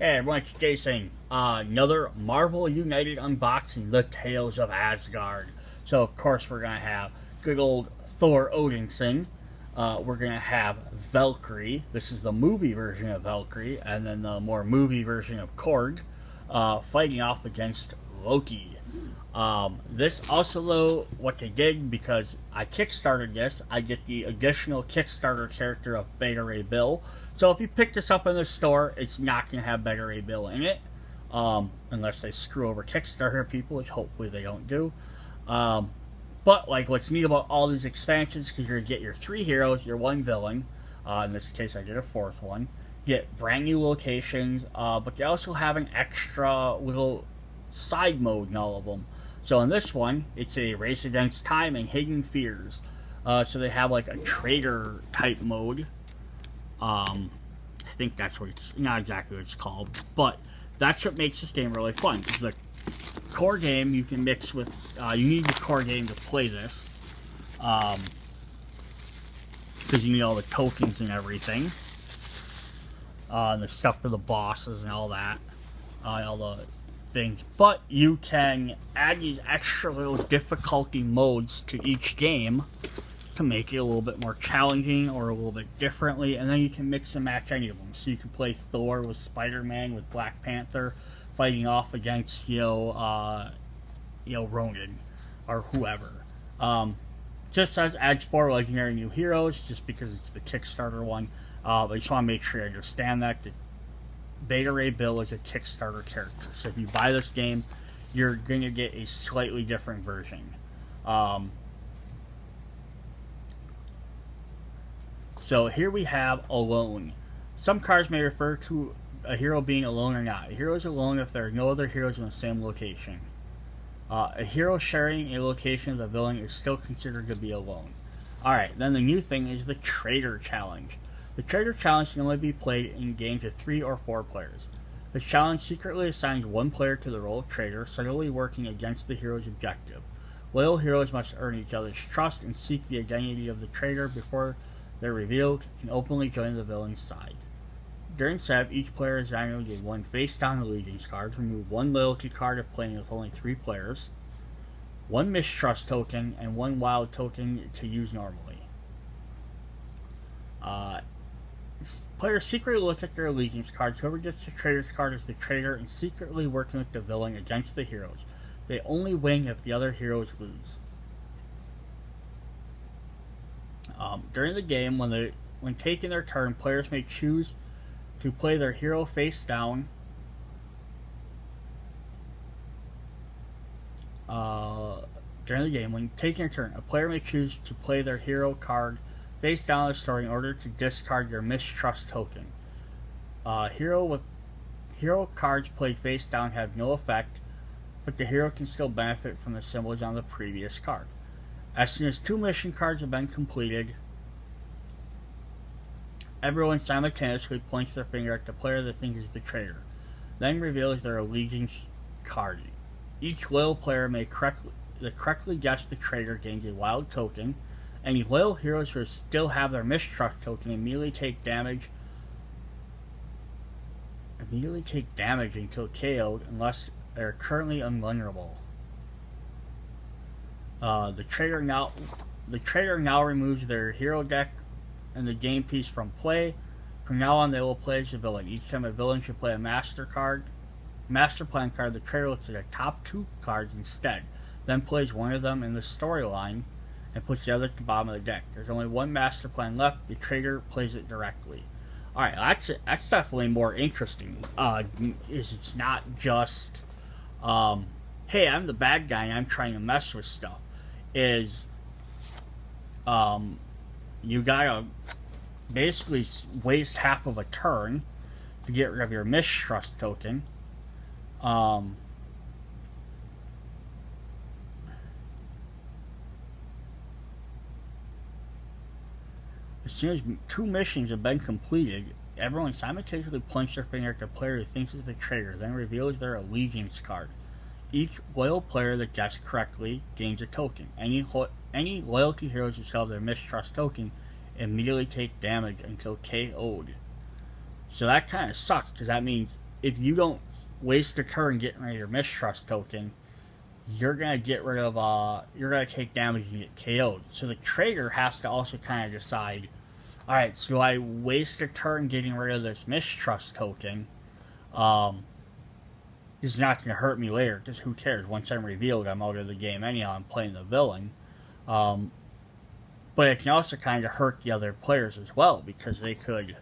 Hey everyone, it's Jason. Another Marvel United unboxing, The Tales of Asgard. So of course we're going to have good old Thor Odin sing. We're going to have Valkyrie. This is the movie version of Valkyrie, and then the more movie version of Korg, fighting off against Loki. This also, though, what they did, because I kickstarted this, I get the additional Kickstarter character of Beta Ray Bill. So if you pick this up in the store, it's not going to have Beta Ray Bill in it, unless they screw over Kickstarter people, which hopefully they don't do. But like, what's neat about all these expansions, because you're going to get your 3 heroes, your 1 villain. In this case, I did a 4th one. Get brand new locations, but they also have an extra little side mode in all of them. So in this one, it's a race against time and hidden fears. So they have like a traitor type mode. I think that's what it's, not exactly what it's called, but that's what makes this game really fun. Because the core game you can mix with, you need the core game to play this, because you need all the tokens and everything, and the stuff for the bosses and all that, all the things. But you can add these extra little difficulty modes to each game to make it a little bit more challenging or a little bit differently, and then you can mix and match any of them. So you can play Thor with Spider-Man, with Black Panther, fighting off against Ronan or whoever. Just as adds 4 legendary new heroes, just because it's the Kickstarter one. But I just want to make sure you understand that Beta Ray Bill is a Kickstarter character. So if you buy this game, you're going to get a slightly different version. So here we have alone. Some cards may refer to a hero being alone or not. A hero is alone if there are no other heroes in the same location. A hero sharing a location with a villain is still considered to be alone. Alright, then the new thing is the Traitor Challenge. The Traitor Challenge can only be played in games with 3 or 4 players. The challenge secretly assigns 1 player to the role of traitor, subtly working against the hero's objective. Loyal heroes must earn each other's trust and seek the identity of the traitor before they're revealed and openly join the villain's side. During setup, each player is randomly given 1 face-down allegiance card, remove 1 loyalty card if playing with only 3 players, 1 mistrust token, and 1 wild token to use normally. Players secretly look at their allegiance cards. Whoever gets the traitor's card is the traitor and secretly working with the villain against the heroes. They only win if the other heroes lose. During the game, when taking their turn, players may choose to play their hero face down. During the game, when taking a turn, a player may choose to play their hero card face down the story in order to discard their mistrust token. Hero cards played face down have no effect, but the hero can still benefit from the symbols on the previous card. As soon as 2 mission cards have been completed, everyone simultaneously points their finger at the player they think is the traitor, then reveals their allegiance card. Each loyal player may correctly guess the traitor gains a wild token. Any loyal heroes who still have their mistrust token immediately take damage until KO'd unless they're currently invulnerable. The traitor now removes their hero deck and the game piece from play. From now on, they will play as a villain. Each time a villain should play a master plan card, the traitor looks at the top 2 cards instead, then plays one of them in the storyline and puts the other at the bottom of the deck. There's only 1 master plan left. The traitor plays it directly. Alright, that's definitely more interesting. It's not just, hey, I'm the bad guy and I'm trying to mess with stuff. You gotta basically waste half of a turn to get rid of your mistrust token. As soon as 2 missions have been completed, everyone simultaneously points their finger at the player who thinks is the traitor, then reveals their allegiance card. Each loyal player that guessed correctly gains a token. Any loyalty heroes who sell their mistrust token immediately take damage until KO'd. So that kind of sucks, because that means if you don't waste a turn getting rid of your mistrust token, you're gonna get rid of you're gonna take damage and get KO'd. So the Traitor has to also kind of decide, alright, so I waste a turn getting rid of this mistrust token. It's not gonna hurt me later, because who cares? Once I'm revealed, I'm out of the game anyhow, I'm playing the villain. But it can also kind of hurt the other players as well, because they could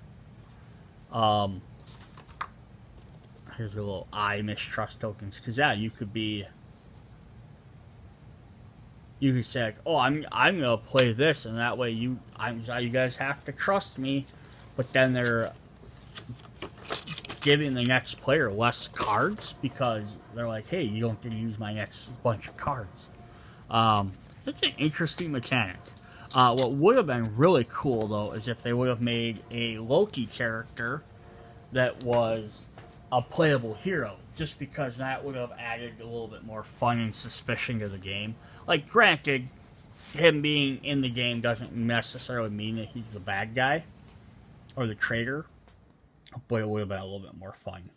here's a little mistrust tokens, because yeah, you could say like, oh, I'm gonna play this, and that way you guys have to trust me, but then they're giving the next player less cards because they're like, hey, you don't get to use my next bunch of cards. It's an interesting mechanic. What would have been really cool though is if they would have made a Loki character that was a playable hero, just because that would have added a little bit more fun and suspicion to the game. Like, granted, him being in the game doesn't necessarily mean that he's the bad guy or the traitor, but it would have been a little bit more fun.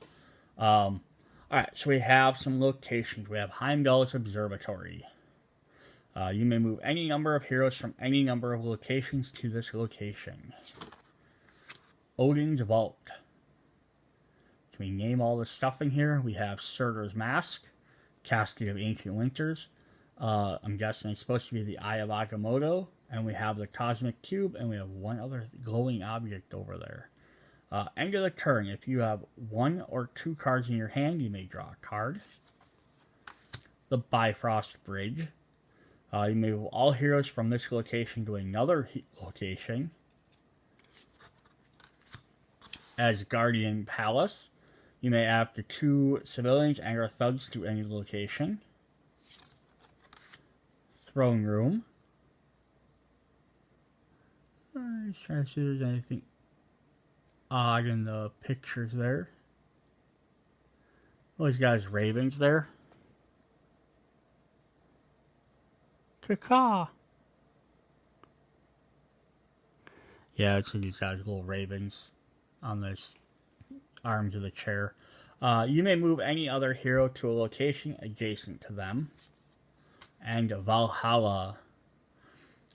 Alright, so we have some locations. We have Heimdall's Observatory. You may move any number of heroes from any number of locations to this location. Odin's Vault. Can we name all the stuff in here? We have Surtur's Mask, Casket of Ancient Winters. I'm guessing it's supposed to be the Eye of Agamotto. And we have the Cosmic Cube, and we have one other glowing object over there. End of the turn. If you have 1 or 2 cards in your hand, you may draw a card. The Bifrost Bridge. You may move all heroes from this location to another location. Asgardian Palace. You may add up to 2 civilians and or thugs to any location. Throne Room. I'm just trying to see if there's anything odd in the pictures there. Oh, he's got his ravens there. Caw. Yeah, it's these guys, little ravens on this arms of the chair. You may move any other hero to a location adjacent to them. And Valhalla.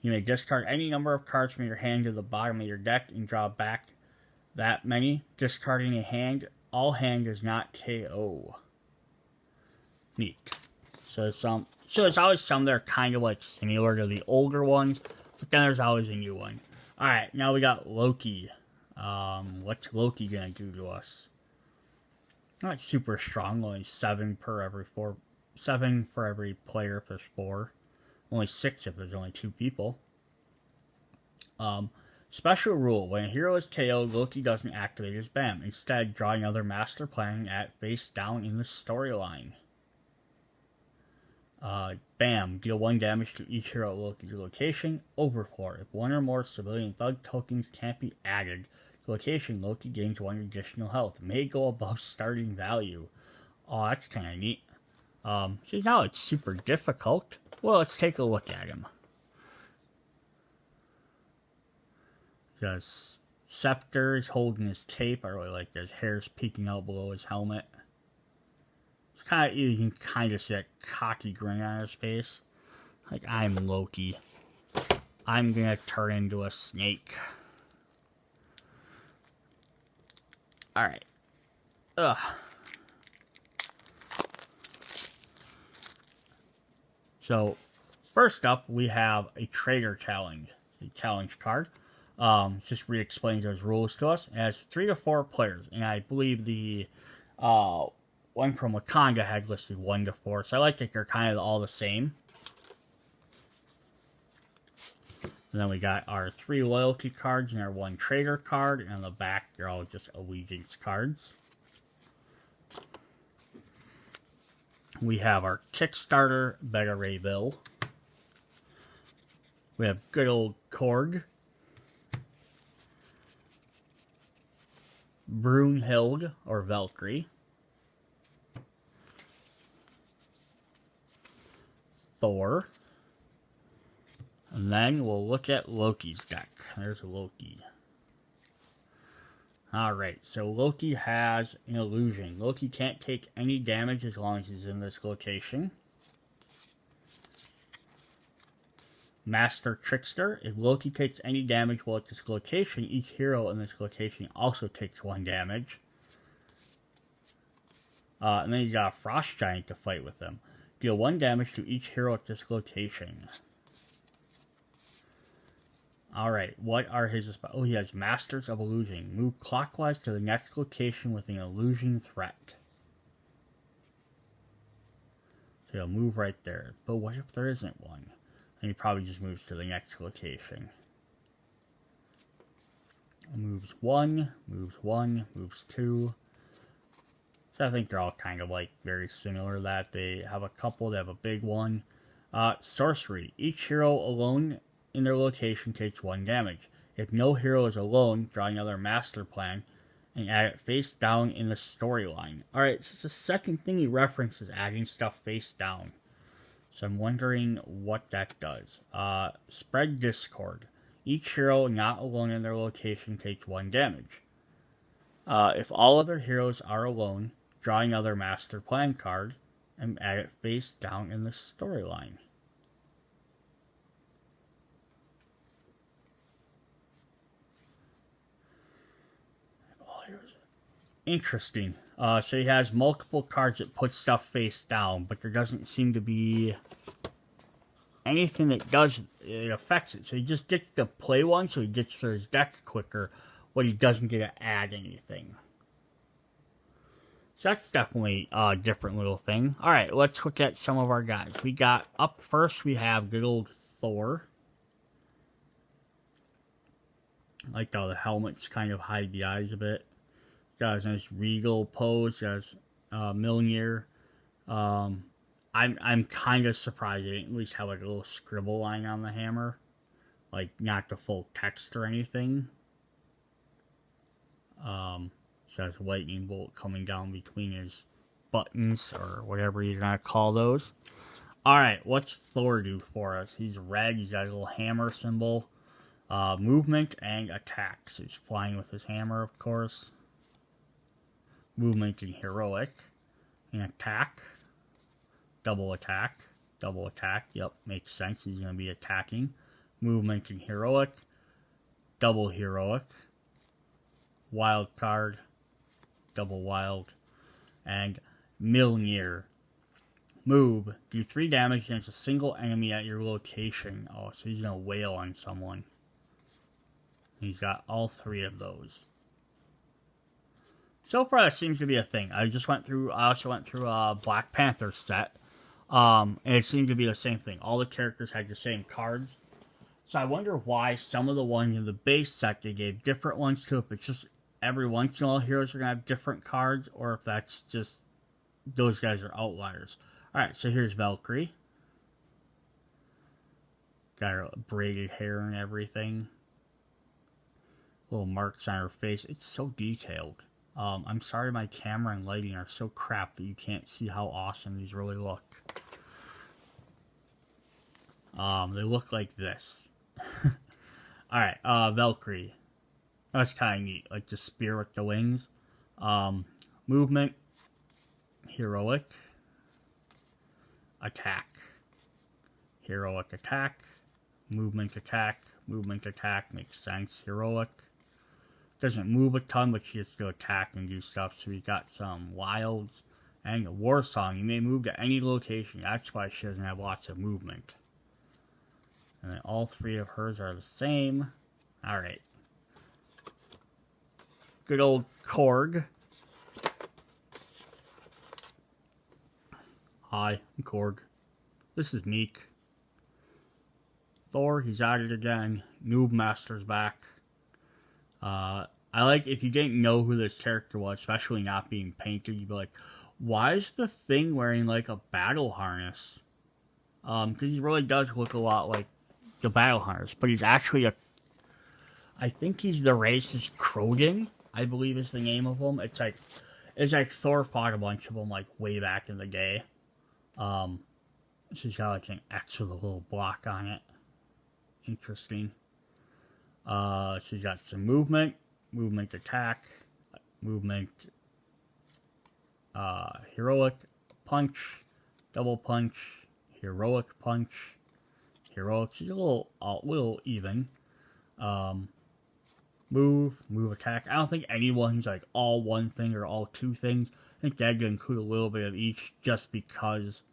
You may discard any number of cards from your hand to the bottom of your deck and draw back that many. Discarding a hand, all hand is not KO. Neat. So there's always some that are kind of like similar to the older ones, but then there's always a new one. Alright, now we got Loki. What's Loki gonna do to us? Not super strong, only 7 for every player if there's 4. Only 6 if there's only 2 people. Special rule, when a hero is KO'd, Loki doesn't activate his BAM. Instead, draw another master plan at face down in the storyline. BAM, deal 1 damage to each hero at Loki's location. Overflow, if 1 or more civilian thug tokens can't be added to the location, Loki gains 1 additional health. May go above starting value. Oh, that's kind of neat. So now it's super difficult. Well, let's take a look at him. Just scepter, he's holding his cape. I really like his hair's peeking out below his helmet. You can kind of see that cocky grin on his face. Like, I'm Loki. I'm gonna turn into a snake. Alright. Ugh. So, first up, we have a Traitor challenge. A challenge card. Just re-explains those rules to us. It has 3 to 4 players. And I believe the one from Wakanda had listed 1 to 4. So I like that they're kind of all the same. And then we got our 3 loyalty cards and our 1 Traitor card. And on the back, they're all just allegiance cards. We have our Kickstarter Beta Ray Bill. We have good old Korg. Brunhild, or Valkyrie. Thor. And then we'll look at Loki's deck. There's Loki. Alright, so Loki has an illusion. Loki can't take any damage as long as he's in this location. Master Trickster. If Loki takes any damage while at this location, each hero in this location also takes 1 damage. And then he's got a Frost Giant to fight with him. Deal 1 damage to each hero at this location. Alright, what are his... Oh, he has Masters of Illusion. Move clockwise to the next location with an illusion threat. So he'll move right there. But what if there isn't one? And he probably just moves to the next location. Moves 1, moves 2. So I think they're all kind of like very similar. That they have a couple, they have a big one. Sorcery. Each hero alone in their location takes 1 damage. If no hero is alone, draw another master plan and add it face down in the storyline. Alright, so it's the second thing he references, adding stuff face down. So I'm wondering what that does. Spread Discord. Each hero not alone in their location takes 1 damage. If all other heroes are alone, draw another master plan card and add it face down in the storyline. Interesting. So he has multiple cards that put stuff face down, but there doesn't seem to be anything that does it affects it. So he just gets to play one, so he gets to his deck quicker, but he doesn't get to add anything. So that's definitely a different little thing. Alright, let's look at some of our guys. We got, up first, we have good old Thor. I like how the helmets kind of hide the eyes a bit. Got his nice regal pose. Got his Mjolnir. I'm kind of surprised they didn't at least have like a little scribble line on the hammer, like not the full text or anything. So has lightning bolt coming down between his buttons or whatever you're gonna call those. All right, what's Thor do for us? He's red. He's got a little hammer symbol, movement and attack. So he's flying with his hammer, of course. Movement and heroic, and attack, double attack, yep, makes sense, he's going to be attacking. Movement and heroic, double heroic, wild card, double wild, and Mjolnir. Move, do 3 damage against a single enemy at your location. Oh, so he's going to wail on someone. He's got all 3 of those. So far, that seems to be a thing. I also went through a Black Panther set, and it seemed to be the same thing. All the characters had the same cards. So I wonder why some of the ones in the base set, they gave different ones to. If it's just every once in a while heroes are going to have different cards, or if that's just those guys are outliers. Alright, so here's Valkyrie. Got her braided hair and everything. Little marks on her face. It's so detailed. I'm sorry my camera and lighting are so crap that you can't see how awesome these really look. They look like this. Alright, Valkyrie. That's kind of neat. Like the spear with the wings. Movement. Heroic. Attack. Heroic attack. Movement attack. Movement attack. Makes sense. Heroic. Doesn't move a ton, but she gets to attack and do stuff. So we got some wilds and a war song. You may move to any location. That's why she doesn't have lots of movement. And then all 3 of hers are the same. Alright. Good old Korg. Hi, I'm Korg. This is Meek. Thor, he's at it again. Noob Master's back. I like, if you didn't know who this character was, especially not being painted, you'd be like, why is the Thing wearing like a battle harness? Because he really does look a lot like the battle harness, but he's actually I think he's the race is Krogan, I believe is the name of him. It's like Thor fought a bunch of them like way back in the day. She's got like an X with a little block on it. Interesting. She's got some movement. movement attack, movement heroic punch, double punch, heroic punch, heroic. She's a little even. Move attack. I don't think anyone's like all one thing or all two things. I think that could include a little bit of each, just because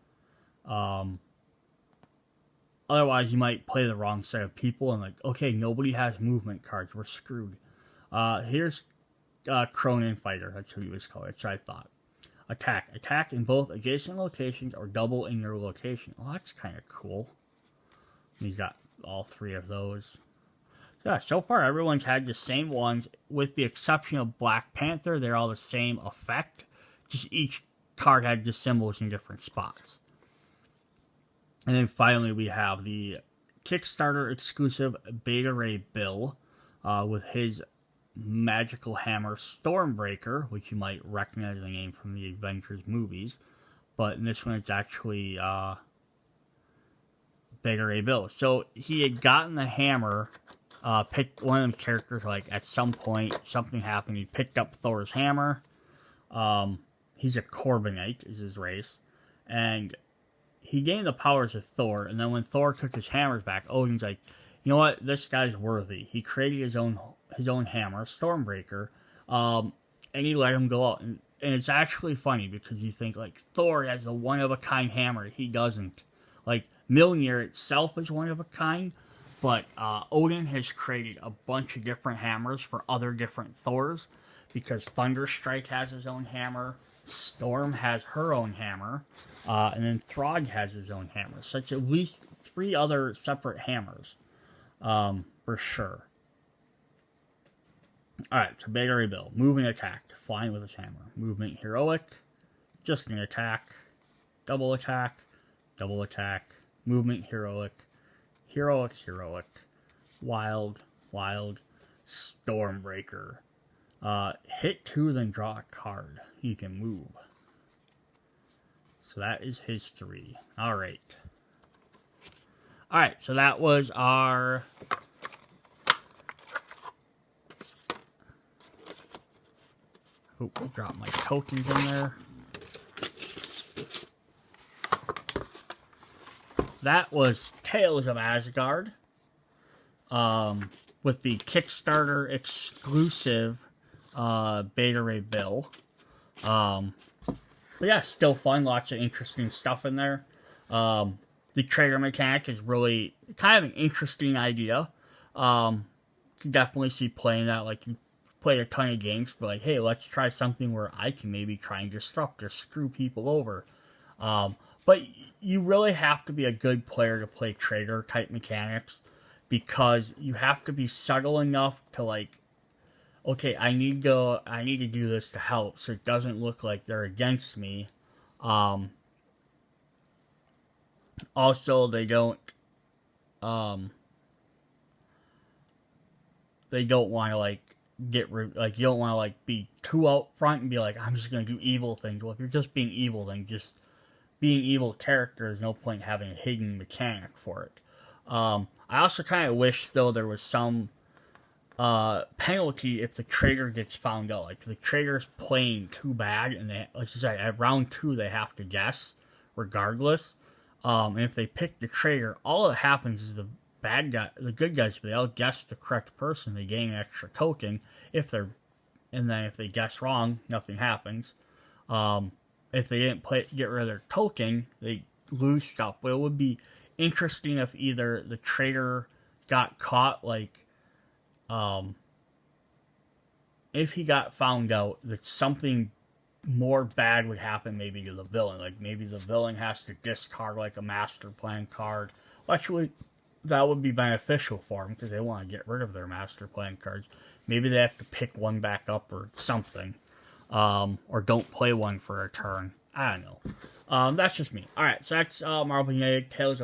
otherwise you might play the wrong set of people and like, okay, nobody has movement cards, we're screwed. Here's Cronin Fighter, that's who he was called, that's what I thought. Attack in both adjacent locations or double in your location. Oh, that's kind of cool. He's got all three of those. Yeah, so far everyone's had the same ones, with the exception of Black Panther. They're all the same effect, just each card had the symbols in different spots. And then finally we have the Kickstarter exclusive Beta Ray Bill with his magical hammer Stormbreaker, which you might recognize the name from the Avengers movies. But in this one it's actually Beta Ray Bill. So he had gotten the hammer, picked one of them characters, like at some point something happened, he picked up Thor's hammer. He's a Corbinite is his race, and he gained the powers of Thor. And then when Thor took his hammers back, Odin's like, you know what, this guy's worthy. He created his own hammer, Stormbreaker, and he let him go out. And it's actually funny because you think like Thor has a one of a kind hammer. He doesn't. Like Mjolnir itself is one of a kind, but Odin has created a bunch of different hammers for other different Thors, because Thunderstrike has his own hammer, Storm has her own hammer, and then Throg has his own hammer. So it's at least 3 other separate hammers, for sure. Alright, so Beta Ray Bill. Movement attack, flying with his hammer. Movement heroic, just an attack. Double attack, double attack. Movement heroic, heroic, wild, Stormbreaker. Hit 2, then draw a card. He can move. So that is his 3. Alright. Alright, so that was our... Oh, I dropped my tokens in there. That was Tales of Asgard. With the Kickstarter exclusive Beta Ray Bill. But yeah, still fun. Lots of interesting stuff in there. The trigger mechanic is really kind of an interesting idea. Can definitely see playing that. Like, you play a ton of games, but like, hey, let's try something where I can maybe try and disrupt or screw people over. But you really have to be a good player to play Traitor type mechanics, because you have to be subtle enough to like, okay, I need to do this to help, so it doesn't look like they're against me. Also, they don't want to like you don't want to like be too out front and be like, I'm just gonna do evil things. Well, if you're just being evil, then just being evil character, there's no point in having a hidden mechanic for it. I also kind of wish though there was some penalty if the traitor gets found out. Like, the traitor's playing too bad, and they, let's just say at round 2 they have to guess regardless. And if they pick the traitor, all that happens is the good guys, they all guess the correct person, they gain an extra token. And then if they guess wrong, nothing happens. If they didn't get rid of their token, they lose stuff. But it would be interesting if either the traitor got caught, like, if he got found out, that something more bad would happen maybe to the villain. Like, maybe the villain has to discard, like, a master plan card. Well, actually, that would be beneficial for them, because they want to get rid of their master plan cards. Maybe they have to pick one back up or something. Or don't play one for a turn. I don't know. That's just me. Alright, so that's Marvel United Tales of